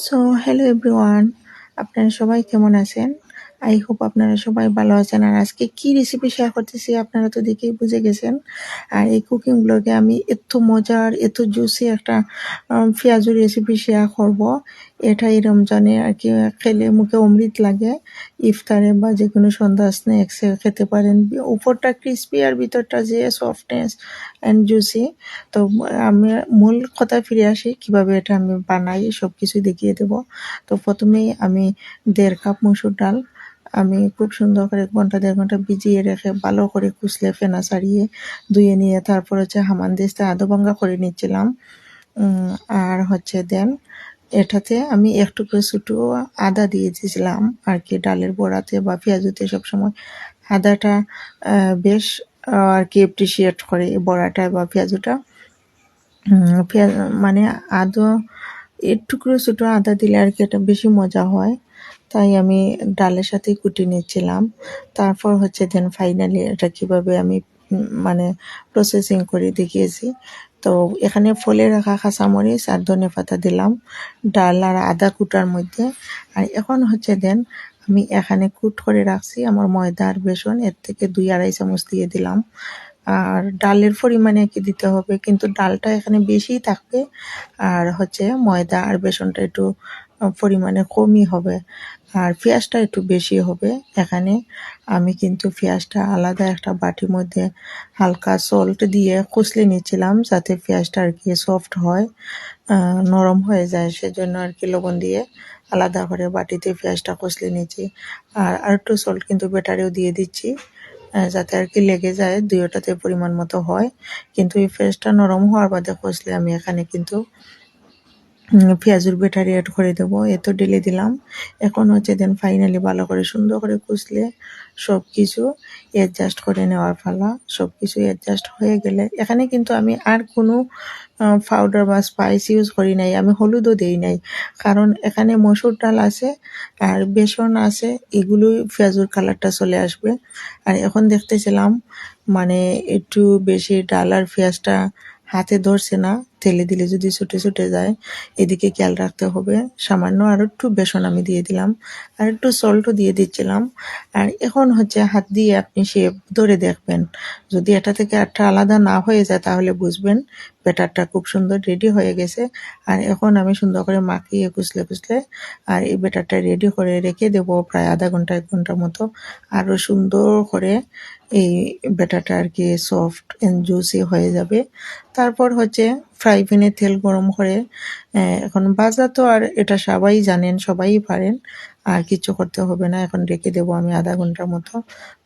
So hello everyone, আপনারা সবাই কেমন আছেন? আই হোপ আপনারা সবাই ভালো আছেন। আর আজকে কি রেসিপি শেয়ার করতেছি আপনারা তো দেখেই বুঝে গেছেন। আর এই কুকিং ব্লগে আমি এত মজার এত জুসি একটা পেঁয়াজু রেসিপি শেয়ার করব। এটা এই রমজানে আর কি খেলে মুখে অমৃত লাগে। ইফতারে বা যে কোনো সন্ধ্যা স্ন্যাক্সে খেতে পারেন। উপরটা ক্রিস্পি আর ভিতরটা যে সফটনেস অ্যান্ড জুসি। তো আমি মূল কথায় ফিরে আসি, কিভাবে এটা আমি বানাই সব কিছুই দেখিয়ে দেব। তো প্রথমেই আমি 1.5 কাপ মসুর ডাল আমি খুব সুন্দর করে 1 ঘন্টা 1.5 ঘন্টা ভিজিয়ে রেখে ভালো করে কুচলে ফেনা ছাড়িয়ে ধুয়ে নিয়ে তারপর হচ্ছে হামানদিস্তা আধা ভাঙ্গা করে নিচ্ছিলাম। আর হচ্ছে দেন এটাতে আমি একটু করে ছোটো আদা দিয়ে দিয়েছিলাম আর কি ডালের বড়াতে বা পেঁয়াজুতে সবসময় আদাটা বেশ আর কি অ্যাপ্রিসিয়েট করে এই বড়াটা বা পেঁয়াজুটা। পেঁয়াজ মানে আদা একটু করে ছোটো আদা দিলে আর কি এটা বেশি মজা হয়, তাই আমি ডালের সাথেই কুটি নিচ্ছিলাম। তারপর হচ্ছে দেন ফাইনালি এটা কীভাবে আমি মানে প্রসেসিং করে দেখিয়েছি। তো এখানে ফলে রাখা কাঁচামরিচ আর ধনেপাতা দিলাম ডাল আর আদা কুটার মধ্যে। আর এখন হচ্ছে দেন আমি এখানে কুট করে রাখছি আমার ময়দা আর বেসন, এর থেকে 2-2.5 চামচ দিয়ে দিলাম। আর ডালের পরিমাণে কি দিতে হবে, কিন্তু ডালটা এখানে বেশিই থাকবে আর হচ্ছে ময়দা আর বেসনটা একটু পরিমাণে কমই হবে আর পেঁয়াজটা একটু বেশি হবে। এখানে আমি কিন্তু পেঁয়াজটা আলাদা একটা বাটির মধ্যে হালকা সল্ট দিয়ে কষলে নিচ্ছিলাম যাতে পেঁয়াজটা আর কি সফট হয়, নরম হয়ে যায়, সেজন্য আর কি লবণ দিয়ে আলাদা করে বাটিতে পেঁয়াজটা কষলে নিচ্ছি। আর একটু সল্ট কিন্তু ব্যাটারেও দিয়ে দিচ্ছি যাতে আর কি লেগে যায়, দুইটাতে পরিমাণ মতো হয়। কিন্তু এই পেঁয়াজটা নরম হওয়ার বাদে কষলে আমি এখানে কিন্তু পেঁয়াজের ব্যাটারি অ্যাড করে দেবো, এত ঢেলে দিলাম। এখন হচ্ছে দেন ফাইনালি ভালো করে সুন্দর করে কষলে সব কিছু অ্যাডজাস্ট করে নেওয়ার পালা। সব কিছু অ্যাডজাস্ট হয়ে গেলে এখানে কিন্তু আমি আর কোনো পাউডার বা স্পাইস ইউজ করি নাই, আমি হলুদও দেই নাই, কারণ এখানে মসুর ডাল আছে আর বেসন আছে, এগুলোই পেঁয়াজুর কালারটা চলে আসবে। আর এখন দেখতেছিলাম মানে একটু বেশি ডাল আর পেঁয়াজটা হাতে ধরছে না, তেলে দিলে যদি ছুটে ছুটে যায়, এদিকে খেয়াল রাখতে হবে। সামান্য আর একটু বেসন আমি দিয়ে দিলাম আর একটু সল্টও দিয়ে দিচ্ছিলাম। আর এখন হচ্ছে হাত দিয়ে আপনি শেপ ধরে দেখবেন, যদি এটা থেকে একটা আলাদা না হয়ে যায় তাহলে বুঝবেন ব্যাটারটা খুব সুন্দর রেডি হয়ে গেছে। আর এখন আমি সুন্দর করে মাখিয়ে কুচলে কুচলে আর এই ব্যাটারটা রেডি করে রেখে দেবো প্রায় আধা ঘন্টা 1 ঘন্টার মতো, আরও সুন্দর করে এই ব্যাটারটা আর কি সফট অ্যান্ড জুসি হয়ে যাবে। তারপর হচ্ছে ফ্রাই প্যানে তেল গরম করে এখন ভাজা তো আর এটা সবাই জানেন, সবাই পারেন, আর কিছু করতে হবে না। এখন রেখে দেবো আমি আধা ঘন্টার মতো।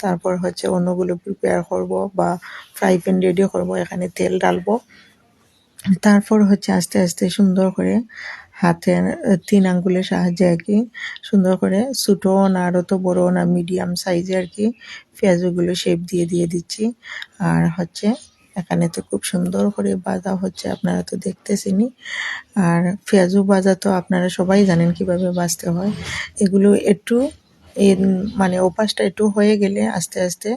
তারপর হচ্ছে অন্যগুলো প্রিপেয়ার করব বা ফ্রাই প্যান রেডি করব, এখানে তেল ডালবো। তারপর হচ্ছে আস্তে আস্তে সুন্দর করে হাতের 3 আঙ্গুলের সাহায্যে আর কি সুন্দর করে ছোটো না আর অত বড়ো না মিডিয়াম সাইজে আর কি পেঁয়াজগুলো শেপ দিয়ে দিয়ে দিচ্ছি। আর হচ্ছে এখানে তো খুব সুন্দর করে ভাজা হচ্ছে, আপনারা তো দেখতেছেনই। আর পেঁয়াজু ভাজা তো আপনারা সবাই জানেন কিভাবে ভাজতে হয়। এগুলো একটু এর মানে ওপাশটা একটু হয়ে গেলে আস্তে আস্তে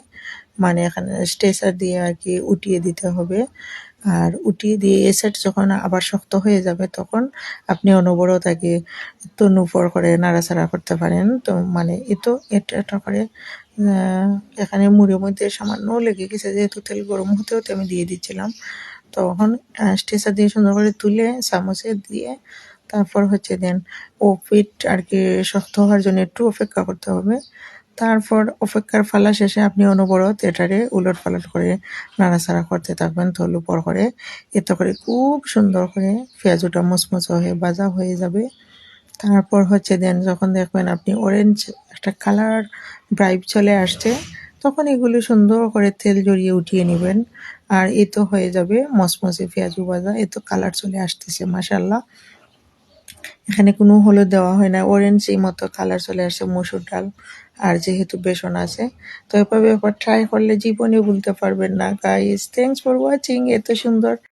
মানে এখানে স্ট্রেচার দিয়ে আর কি উঠিয়ে দিতে হবে। আর উঠিয়ে দিয়ে এ সাইড যখন আবার শক্ত হয়ে যাবে তখন আপনি অনবরত তাকে তনুফর করে নাড়াচাড়া করতে পারেন। তো মানে এতো এটা এটা করে এখানে মুড়ের মধ্যে সামান্য লেগে গেছে, যেহেতু তেল গরম হতে হতে আমি দিয়ে দিচ্ছিলাম। তখন স্ট্রেচার দিয়ে সুন্দর করে তুলে চামচে দিয়ে তারপর হচ্ছে দেন ও পিঠ আর কি শক্ত হওয়ার জন্য একটু অপেক্ষা করতে হবে। তারপর অপেক্ষার পালা শেষে আপনি অনবরত এটারে উলট পালট করে নাড়াচাড়া করতে থাকবেন তল উপর করে। এতে করে খুব সুন্দর করে পেঁয়াজুটা মুচমুচে হয়ে ভাজা হয়ে যাবে। তারপর হচ্ছে দেন যখন দেখবেন আপনি অরেঞ্জ একটা কালার ব্রাইট চলে আসছে, তখন এগুলো সুন্দর করে তেল জড়িয়ে উঠিয়ে নেবেন। আর এ তো হয়ে যাবে মচমচে পেঁয়াজু ভাজা, এ তো কালার চলে আসতেছে মাশাআল্লাহ। এখানে কোনো হলুদ দেওয়া হয় না, অরেঞ্জ এই মতো কালার চলে আসছে মসুর ডাল আর যেহেতু বেসন আছে। তো এভাবে একবার ট্রাই করলে জীবনে ভুলতে পারবেন না গাইস। Thanks for watching. এত সুন্দর